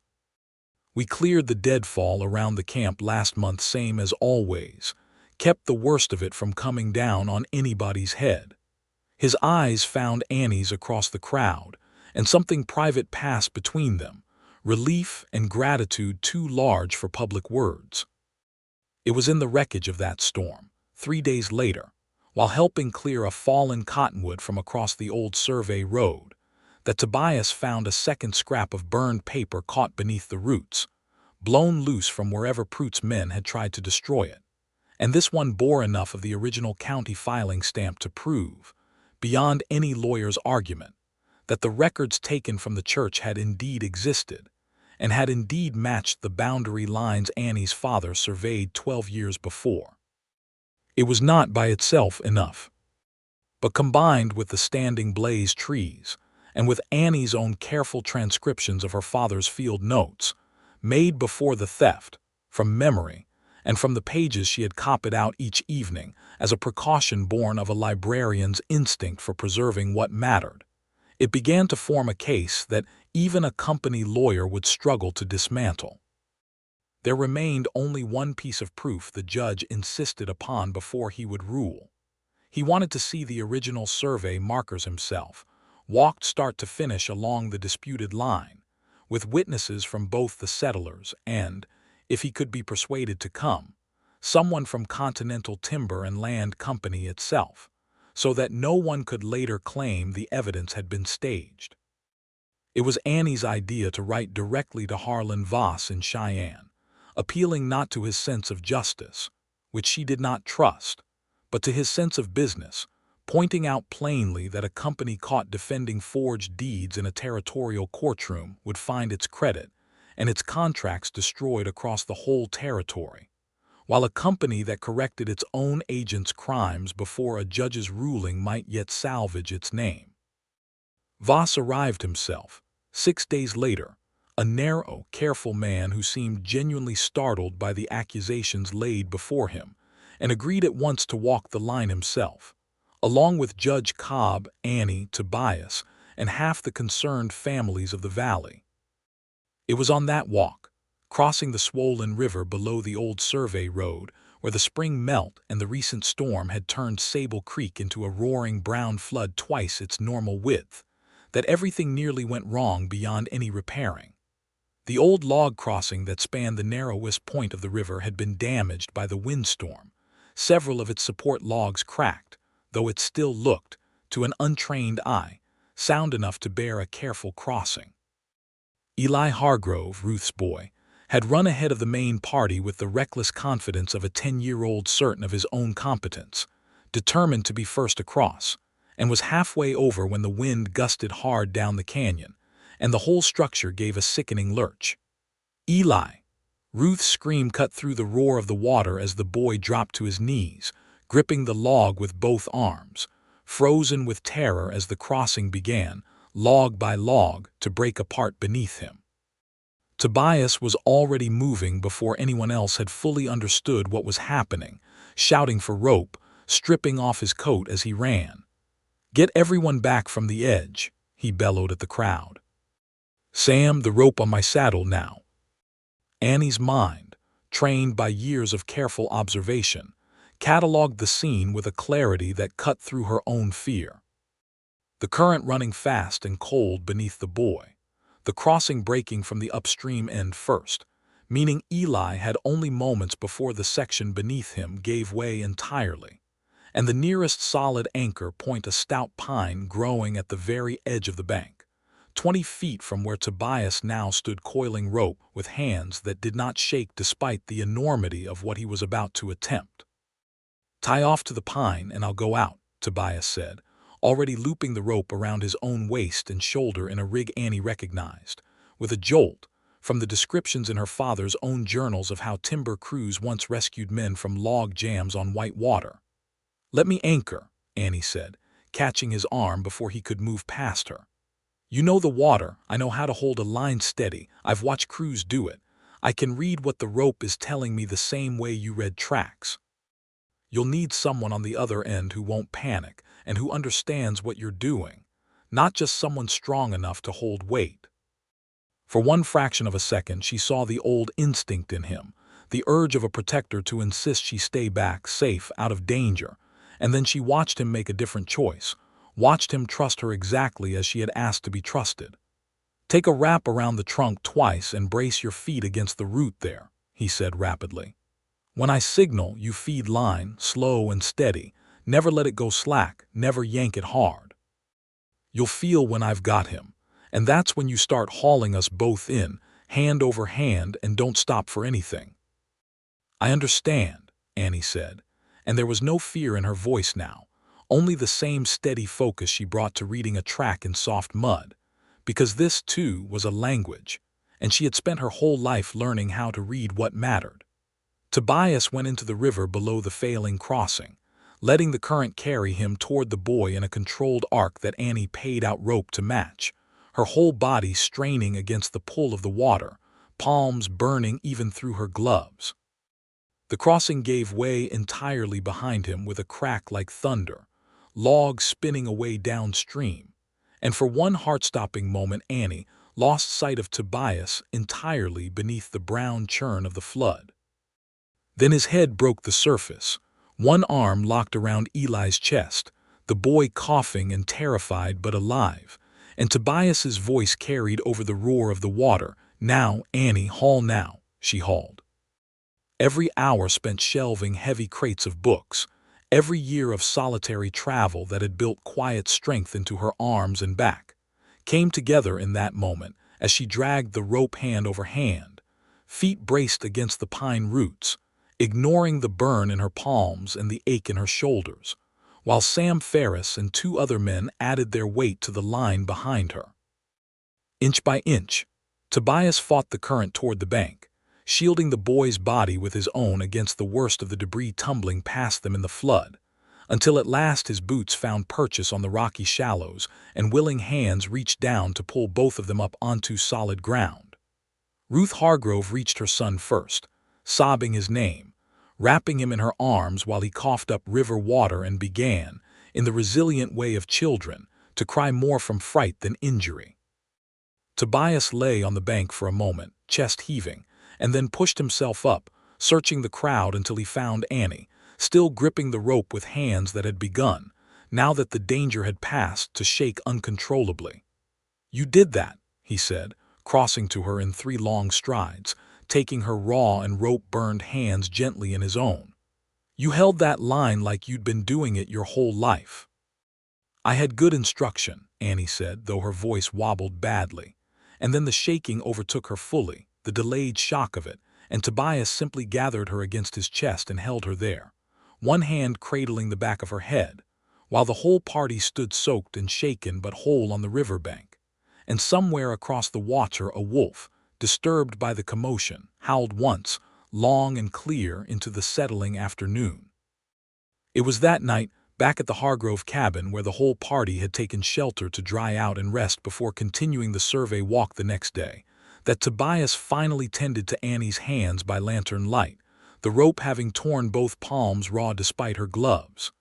We cleared the deadfall around the camp last month same as always, kept the worst of it from coming down on anybody's head." His eyes found Annie's across the crowd, and something private passed between them, relief and gratitude too large for public words. It was in the wreckage of that storm, 3 days later, while helping clear a fallen cottonwood from across the old survey road, that Tobias found a second scrap of burned paper caught beneath the roots, blown loose from wherever Pruitt's men had tried to destroy it. And this one bore enough of the original county filing stamp to prove, beyond any lawyer's argument, that the records taken from the church had indeed existed, and had indeed matched the boundary lines Annie's father surveyed 12 years before. It was not by itself enough, but combined with the standing blaze trees, and with Annie's own careful transcriptions of her father's field notes, made before the theft, from memory, and from the pages she had copied out each evening as a precaution born of a librarian's instinct for preserving what mattered, it began to form a case that even a company lawyer would struggle to dismantle. There remained only one piece of proof the judge insisted upon before he would rule. He wanted to see the original survey markers himself, walked start to finish along the disputed line, with witnesses from both the settlers and, if he could be persuaded to come, someone from Continental Timber and Land Company itself, so that no one could later claim the evidence had been staged. It was Annie's idea to write directly to Harlan Voss in Cheyenne, appealing not to his sense of justice, which she did not trust, but to his sense of business, pointing out plainly that a company caught defending forged deeds in a territorial courtroom would find its credit and its contracts destroyed across the whole territory, while a company that corrected its own agents' crimes before a judge's ruling might yet salvage its name. Voss arrived himself, 6 days later, a narrow, careful man who seemed genuinely startled by the accusations laid before him, and agreed at once to walk the line himself, along with Judge Cobb, Annie, Tobias, and half the concerned families of the valley. It was on that walk, crossing the swollen river below the old survey road, where the spring melt and the recent storm had turned Sable Creek into a roaring brown flood twice its normal width, that everything nearly went wrong beyond any repairing. The old log crossing that spanned the narrowest point of the river had been damaged by the windstorm, several of its support logs cracked, though it still looked, to an untrained eye, sound enough to bear a careful crossing. Eli Hargrove, Ruth's boy, had run ahead of the main party with the reckless confidence of a 10-year-old certain of his own competence, determined to be first across, and was halfway over when the wind gusted hard down the canyon, and the whole structure gave a sickening lurch. "Eli!" Ruth's scream cut through the roar of the water as the boy dropped to his knees, gripping the log with both arms, frozen with terror as the crossing began, log by log, to break apart beneath him. Tobias was already moving before anyone else had fully understood what was happening, shouting for rope, stripping off his coat as he ran. "Get everyone back from the edge," he bellowed at the crowd. "Sam, the rope on my saddle now." Annie's mind, trained by years of careful observation, catalogued the scene with a clarity that cut through her own fear. The current running fast and cold beneath the boy, the crossing breaking from the upstream end first, meaning Eli had only moments before the section beneath him gave way entirely, and the nearest solid anchor point a stout pine growing at the very edge of the bank, 20 feet from where Tobias now stood coiling rope with hands that did not shake despite the enormity of what he was about to attempt. Tie off to the pine and I'll go out, Tobias said, already looping the rope around his own waist and shoulder in a rig Annie recognized, with a jolt, from the descriptions in her father's own journals of how timber crews once rescued men from log jams on white water. Let me anchor, Annie said, catching his arm before he could move past her. You know the water, I know how to hold a line steady, I've watched crews do it. I can read what the rope is telling me the same way you read tracks. You'll need someone on the other end who won't panic and who understands what you're doing, not just someone strong enough to hold weight. For one fraction of a second, she saw the old instinct in him, the urge of a protector to insist she stay back, safe, out of danger, and then she watched him make a different choice, watched him trust her exactly as she had asked to be trusted. Take a wrap around the trunk twice and brace your feet against the root there, he said rapidly. When I signal, you feed line, slow and steady. Never let it go slack, never yank it hard. You'll feel when I've got him, and that's when you start hauling us both in, hand over hand, and don't stop for anything. I understand, Annie said, and there was no fear in her voice now, only the same steady focus she brought to reading a track in soft mud, because this, too, was a language, and she had spent her whole life learning how to read what mattered. Tobias went into the river below the failing crossing, letting the current carry him toward the boy in a controlled arc that Annie paid out rope to match, her whole body straining against the pull of the water, palms burning even through her gloves. The crossing gave way entirely behind him with a crack like thunder, logs spinning away downstream, and for one heart-stopping moment Annie lost sight of Tobias entirely beneath the brown churn of the flood. Then his head broke the surface, one arm locked around Eli's chest, the boy coughing and terrified but alive, and Tobias's voice carried over the roar of the water. Now, Annie, haul now, she hauled. Every hour spent shelving heavy crates of books, every year of solitary travel that had built quiet strength into her arms and back, came together in that moment as she dragged the rope hand over hand, feet braced against the pine roots, ignoring the burn in her palms and the ache in her shoulders, while Sam Ferris and two other men added their weight to the line behind her. Inch by inch, Tobias fought the current toward the bank, shielding the boy's body with his own against the worst of the debris tumbling past them in the flood, until at last his boots found purchase on the rocky shallows and willing hands reached down to pull both of them up onto solid ground. Ruth Hargrove reached her son first, sobbing his name, wrapping him in her arms while he coughed up river water and began, in the resilient way of children, to cry more from fright than injury. Tobias lay on the bank for a moment, chest heaving, and then pushed himself up, searching the crowd until he found Annie, still gripping the rope with hands that had begun, now that the danger had passed, to shake uncontrollably. You did that, he said, crossing to her in 3 long strides, taking her raw and rope-burned hands gently in his own. You held that line like you'd been doing it your whole life. I had good instruction, Annie said, though her voice wobbled badly, and then the shaking overtook her fully, the delayed shock of it, and Tobias simply gathered her against his chest and held her there, one hand cradling the back of her head, while the whole party stood soaked and shaken but whole on the riverbank, and somewhere across the water a wolf, disturbed by the commotion, howled once, long and clear into the settling afternoon. It was that night, back at the Hargrove cabin where the whole party had taken shelter to dry out and rest before continuing the survey walk the next day, that Tobias finally tended to Annie's hands by lantern light, the rope having torn both palms raw despite her gloves.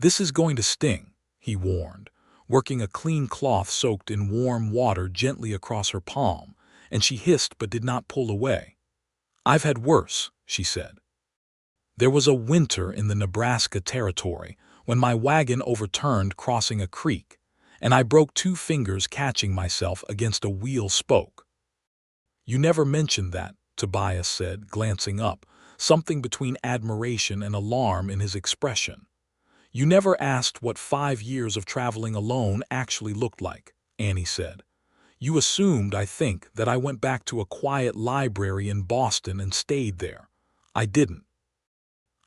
This is going to sting, he warned, working a clean cloth soaked in warm water gently across her palm, and she hissed but did not pull away. I've had worse, she said. There was a winter in the Nebraska Territory when my wagon overturned crossing a creek, and I broke 2 fingers catching myself against a wheel spoke. You never mentioned that, Tobias said, glancing up, something between admiration and alarm in his expression. You never asked what 5 years of traveling alone actually looked like, Annie said. You assumed, I think, that I went back to a quiet library in Boston and stayed there. I didn't.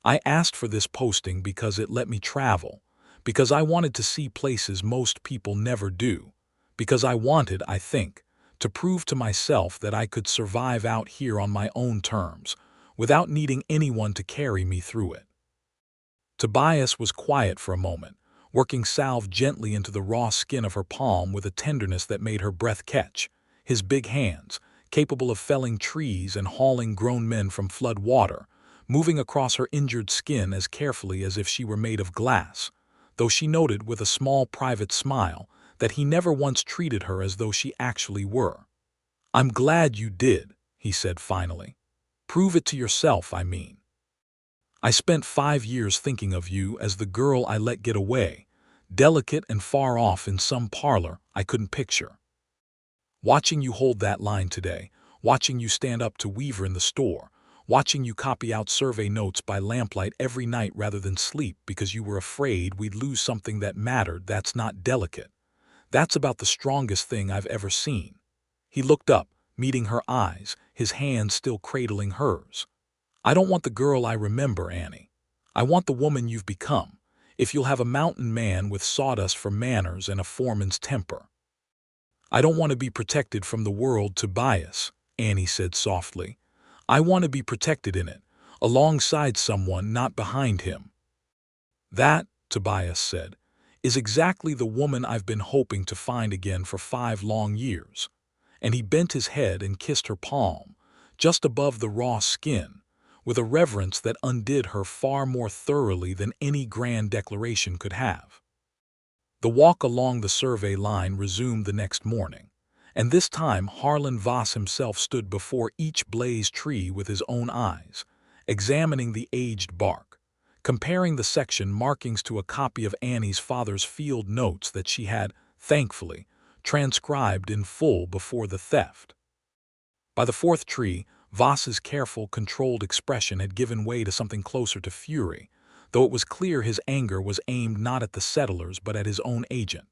I asked for this posting because it let me travel, because I wanted to see places most people never do, because I wanted, I think, to prove to myself that I could survive out here on my own terms, without needing anyone to carry me through it. Tobias was quiet for a moment, working salve gently into the raw skin of her palm with a tenderness that made her breath catch. His big hands, capable of felling trees and hauling grown men from flood water, moving across her injured skin as carefully as if she were made of glass, though she noted with a small private smile that he never once treated her as though she actually were. "I'm glad you did," he said finally. "Prove it to yourself, I mean. I spent 5 years thinking of you as the girl I let get away, delicate and far off in some parlor I couldn't picture. Watching you hold that line today, watching you stand up to Weaver in the store, watching you copy out survey notes by lamplight every night rather than sleep because you were afraid we'd lose something that mattered, that's not delicate. That's about the strongest thing I've ever seen." He looked up, meeting her eyes, his hand still cradling hers. "I don't want the girl I remember, Annie. I want the woman you've become, if you'll have a mountain man with sawdust for manners and a foreman's temper." "I don't want to be protected from the world, Tobias," Annie said softly. "I want to be protected in it, alongside someone, not behind him." "That," Tobias said, "is exactly the woman I've been hoping to find again for 5 long years." And he bent his head and kissed her palm, just above the raw skin, with a reverence that undid her far more thoroughly than any grand declaration could have. The walk along the survey line resumed the next morning, and this time Harlan Voss himself stood before each blazed tree with his own eyes, examining the aged bark, comparing the section markings to a copy of Annie's father's field notes that she had, thankfully, transcribed in full before the theft. By the 4th tree, Voss's careful, controlled expression had given way to something closer to fury, though it was clear his anger was aimed not at the settlers but at his own agent.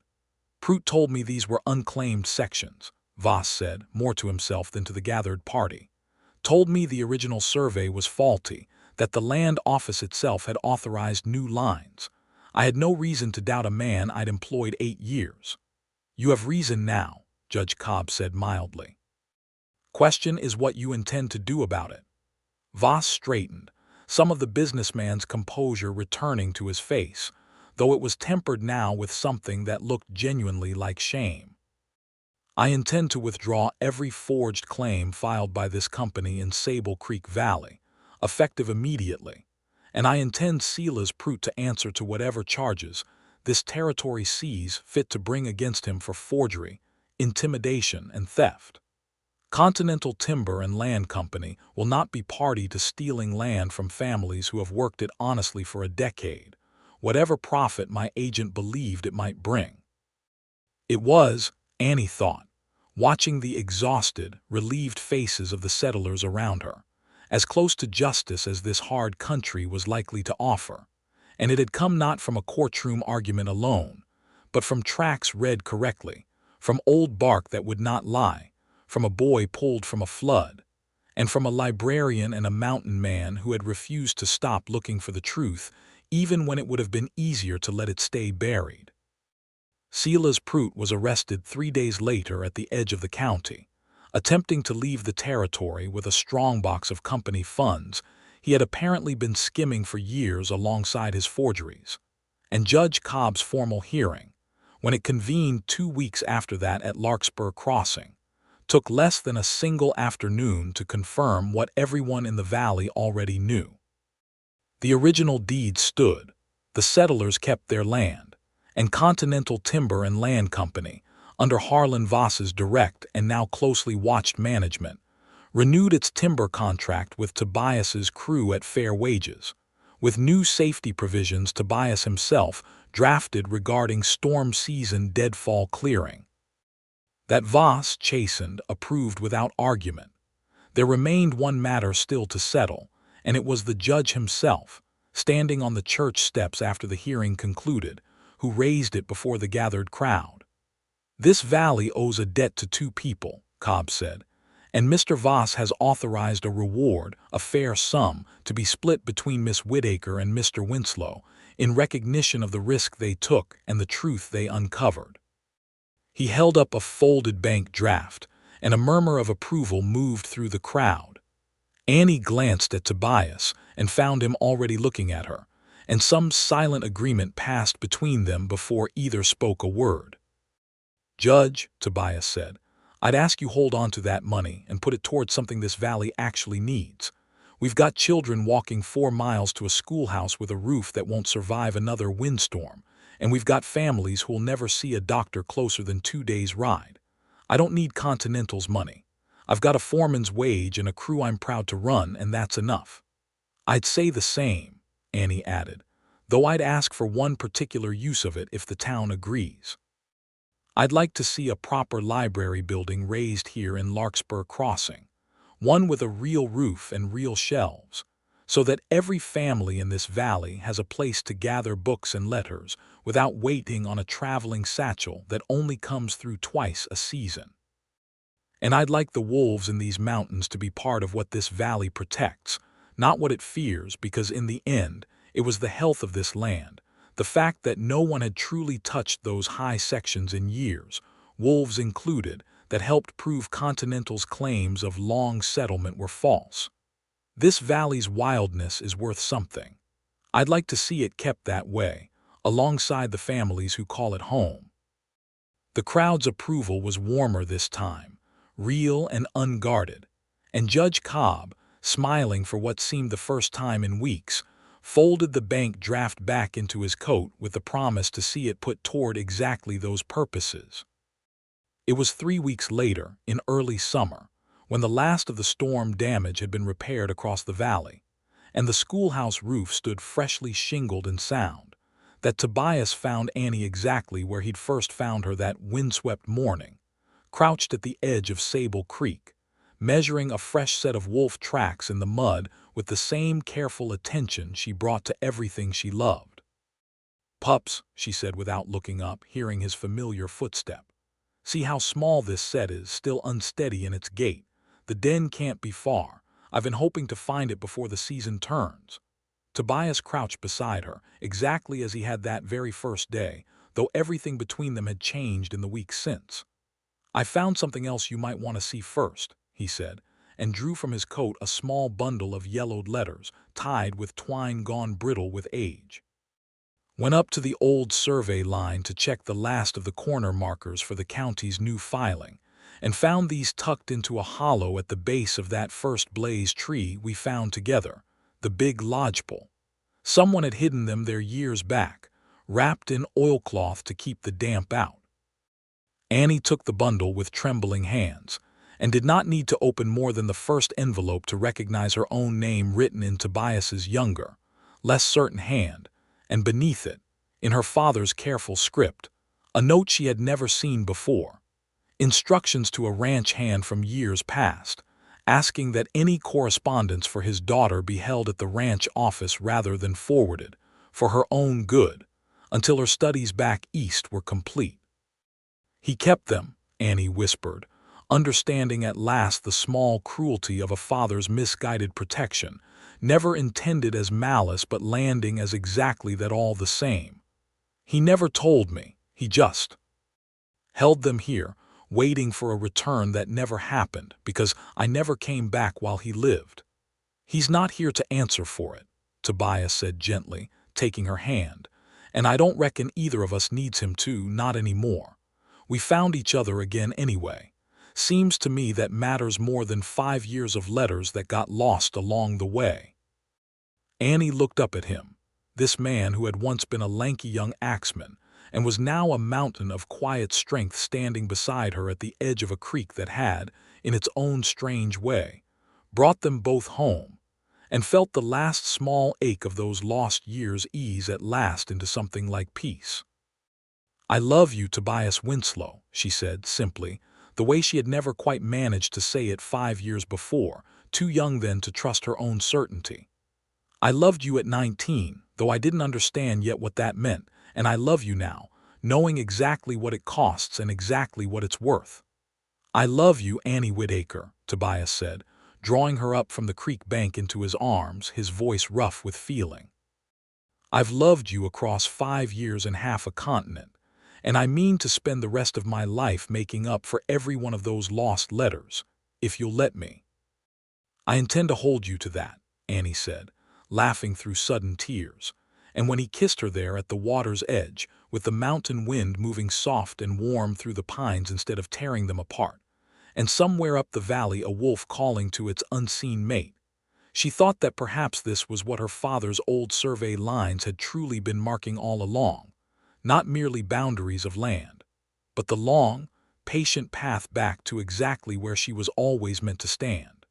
"Prout told me these were unclaimed sections," Voss said, more to himself than to the gathered party. "Told me the original survey was faulty, that the land office itself had authorized new lines. I had no reason to doubt a man I'd employed 8 years. "You have reason now," Judge Cobb said mildly. "Question is what you intend to do about it." Voss straightened, some of the businessman's composure returning to his face, though it was tempered now with something that looked genuinely like shame. "I intend to withdraw every forged claim filed by this company in Sable Creek Valley, effective immediately, and I intend Silas Prout to answer to whatever charges this territory sees fit to bring against him for forgery, intimidation, and theft. Continental Timber and Land Company will not be party to stealing land from families who have worked it honestly for a decade, whatever profit my agent believed it might bring." It was, Annie thought, watching the exhausted, relieved faces of the settlers around her, as close to justice as this hard country was likely to offer, and it had come not from a courtroom argument alone, but from tracks read correctly, from old bark that would not lie, from a boy pulled from a flood, and from a librarian and a mountain man who had refused to stop looking for the truth even when it would have been easier to let it stay buried. Silas Prout was arrested 3 days later at the edge of the county, attempting to leave the territory with a strongbox of company funds he had apparently been skimming for years alongside his forgeries. And Judge Cobb's formal hearing, when it convened 2 weeks after that at Larkspur Crossing, took less than a single afternoon to confirm what everyone in the valley already knew. The original deed stood, the settlers kept their land, and Continental Timber and Land Company, under Harlan Voss's direct and now closely watched management, renewed its timber contract with Tobias's crew at fair wages, with new safety provisions Tobias himself drafted regarding storm season deadfall clearing. That Voss, chastened, approved without argument. There remained one matter still to settle, and it was the judge himself, standing on the church steps after the hearing concluded, who raised it before the gathered crowd. "This valley owes a debt to 2 people," Cobb said, and Mr. Voss has authorized a reward, a fair sum, to be split between Miss Whitaker and Mr. Winslow, in recognition of the risk they took and the truth they uncovered." He held up a folded bank draft, and a murmur of approval moved through the crowd. Annie glanced at Tobias and found him already looking at her, and some silent agreement passed between them before either spoke a word. "Judge," Tobias said, "I'd ask you hold on to that money and put it towards something this valley actually needs. We've got children walking 4 miles to a schoolhouse with a roof that won't survive another windstorm, and we've got families who'll never see a doctor closer than 2 days' ride. I don't need Continental's money. I've got a foreman's wage and a crew I'm proud to run, and that's enough." "I'd say the same," Annie added, "though I'd ask for one particular use of it if the town agrees. I'd like to see a proper library building raised here in Larkspur Crossing, one with a real roof and real shelves, so that every family in this valley has a place to gather books and letters without waiting on a traveling satchel that only comes through twice a season. And I'd like the wolves in these mountains to be part of what this valley protects, not what it fears, because in the end, it was the health of this land, the fact that no one had truly touched those high sections in years, wolves included, that helped prove Continental's claims of long settlement were false. This valley's wildness is worth something. I'd like to see it kept that way, alongside the families who call it home." The crowd's approval was warmer this time, real and unguarded, and Judge Cobb, smiling for what seemed the first time in weeks, folded the bank draft back into his coat with the promise to see it put toward exactly those purposes. It was 3 weeks later, in early summer, when the last of the storm damage had been repaired across the valley, and the schoolhouse roof stood freshly shingled and sound, that Tobias found Annie exactly where he'd first found her that windswept morning, crouched at the edge of Sable Creek, measuring a fresh set of wolf tracks in the mud with the same careful attention she brought to everything she loved. "Pups," she said without looking up, hearing his familiar footstep. "See how small this set is, still unsteady in its gait. The den can't be far. I've been hoping to find it before the season turns." Tobias crouched beside her, exactly as he had that very first day, though everything between them had changed in the weeks since. "I found something else you might want to see first," he said, and drew from his coat a small bundle of yellowed letters, tied with twine gone brittle with age. "Went up to the old survey line to check the last of the corner markers for the county's new filing, and found these tucked into a hollow at the base of that first blaze tree we found together, the big lodgepole. Someone had hidden them there years back, wrapped in oilcloth to keep the damp out." Annie took the bundle with trembling hands, and did not need to open more than the first envelope to recognize her own name written in Tobias's younger, less certain hand, and beneath it, in her father's careful script, a note she had never seen before. Instructions to a ranch hand from years past, asking that any correspondence for his daughter be held at the ranch office rather than forwarded, for her own good, until her studies back east were complete. "He kept them," Annie whispered, understanding at last the small cruelty of a father's misguided protection, never intended as malice but landing as exactly that all the same. "He never told me, he just held them here, waiting for a return that never happened because I never came back while he lived. He's not here to answer for it," Tobias said gently, taking her hand, "and I don't reckon either of us needs him to, not anymore. We found each other again anyway. Seems to me that matters more than 5 years of letters that got lost along the way." Annie looked up at him, this man who had once been a lanky young axeman, and was now a mountain of quiet strength standing beside her at the edge of a creek that had, in its own strange way, brought them both home, and felt the last small ache of those lost years ease at last into something like peace. "I love you, Tobias Winslow," she said simply, the way she had never quite managed to say it 5 years before, too young then to trust her own certainty. "I loved you at 19, though I didn't understand yet what that meant, and I love you now, knowing exactly what it costs and exactly what it's worth. I love you, Annie Whitaker, Tobias said, drawing her up from the creek bank into his arms, his voice rough with feeling. "I've loved you across 5 years and half a continent, and I mean to spend the rest of my life making up for every one of those lost letters, if you'll let me." "I intend to hold you to that," Annie said, laughing through sudden tears. And when he kissed her there at the water's edge, with the mountain wind moving soft and warm through the pines instead of tearing them apart, and somewhere up the valley a wolf calling to its unseen mate, she thought that perhaps this was what her father's old survey lines had truly been marking all along, not merely boundaries of land, but the long, patient path back to exactly where she was always meant to stand.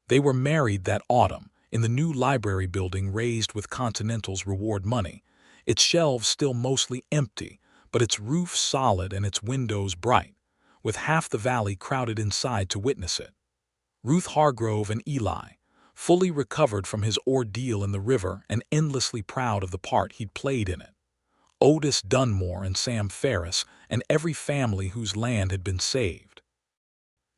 They were married that autumn, in the new library building raised with Continental's reward money, its shelves still mostly empty, but its roof solid and its windows bright, with half the valley crowded inside to witness it. Ruth Hargrove and Eli, fully recovered from his ordeal in the river and endlessly proud of the part he'd played in it. Otis Dunmore and Sam Ferris, and every family whose land had been saved.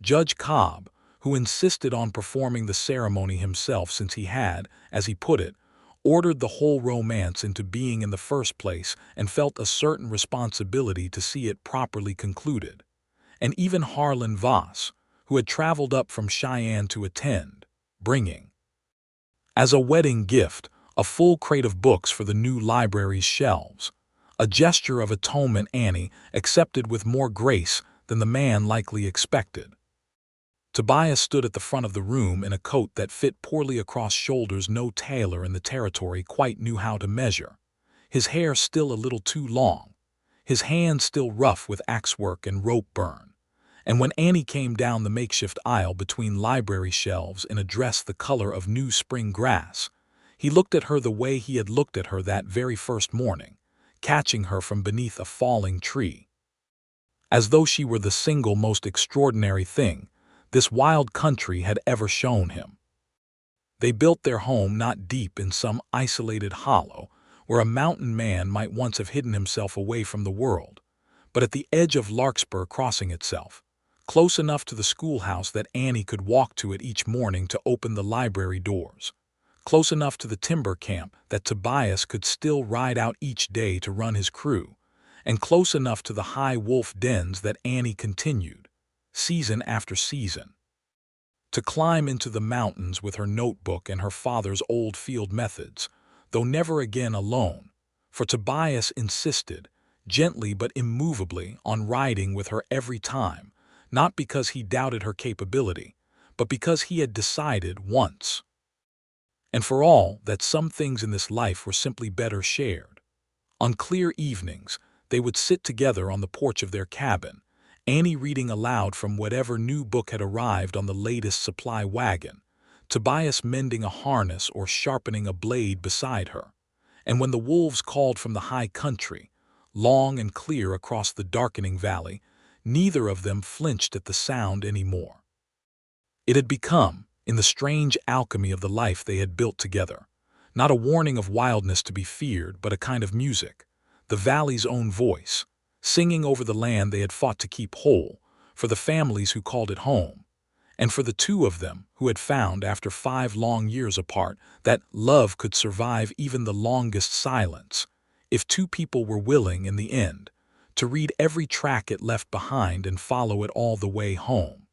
Judge Cobb, who insisted on performing the ceremony himself since he had, as he put it, ordered the whole romance into being in the first place and felt a certain responsibility to see it properly concluded. And even Harlan Voss, who had traveled up from Cheyenne to attend, bringing, as a wedding gift, a full crate of books for the new library's shelves, a gesture of atonement Annie accepted with more grace than the man likely expected. Tobias stood at the front of the room in a coat that fit poorly across shoulders no tailor in the territory quite knew how to measure, his hair still a little too long, his hands still rough with axework and rope burn. And when Annie came down the makeshift aisle between library shelves in a dress the color of new spring grass, he looked at her the way he had looked at her that very first morning, catching her from beneath a falling tree. As though she were the single most extraordinary thing this wild country had ever shown him. They built their home not deep in some isolated hollow where a mountain man might once have hidden himself away from the world, but at the edge of Larkspur Crossing itself, close enough to the schoolhouse that Annie could walk to it each morning to open the library doors, close enough to the timber camp that Tobias could still ride out each day to run his crew, and close enough to the high wolf dens that Annie continued, season after season, to climb into the mountains with her notebook and her father's old field methods, though never again alone, for Tobias insisted, gently but immovably, on riding with her every time, not because he doubted her capability, but because he had decided once and for all that some things in this life were simply better shared. On clear evenings, they would sit together on the porch of their cabin, Annie reading aloud from whatever new book had arrived on the latest supply wagon, Tobias mending a harness or sharpening a blade beside her. And when the wolves called from the high country, long and clear across the darkening valley, neither of them flinched at the sound any more. It had become, in the strange alchemy of the life they had built together, not a warning of wildness to be feared, but a kind of music, the valley's own voice, singing over the land they had fought to keep whole, for the families who called it home, and for the two of them who had found, after 5 long years apart, that love could survive even the longest silence, if two people were willing in the end to read every track it left behind and follow it all the way home.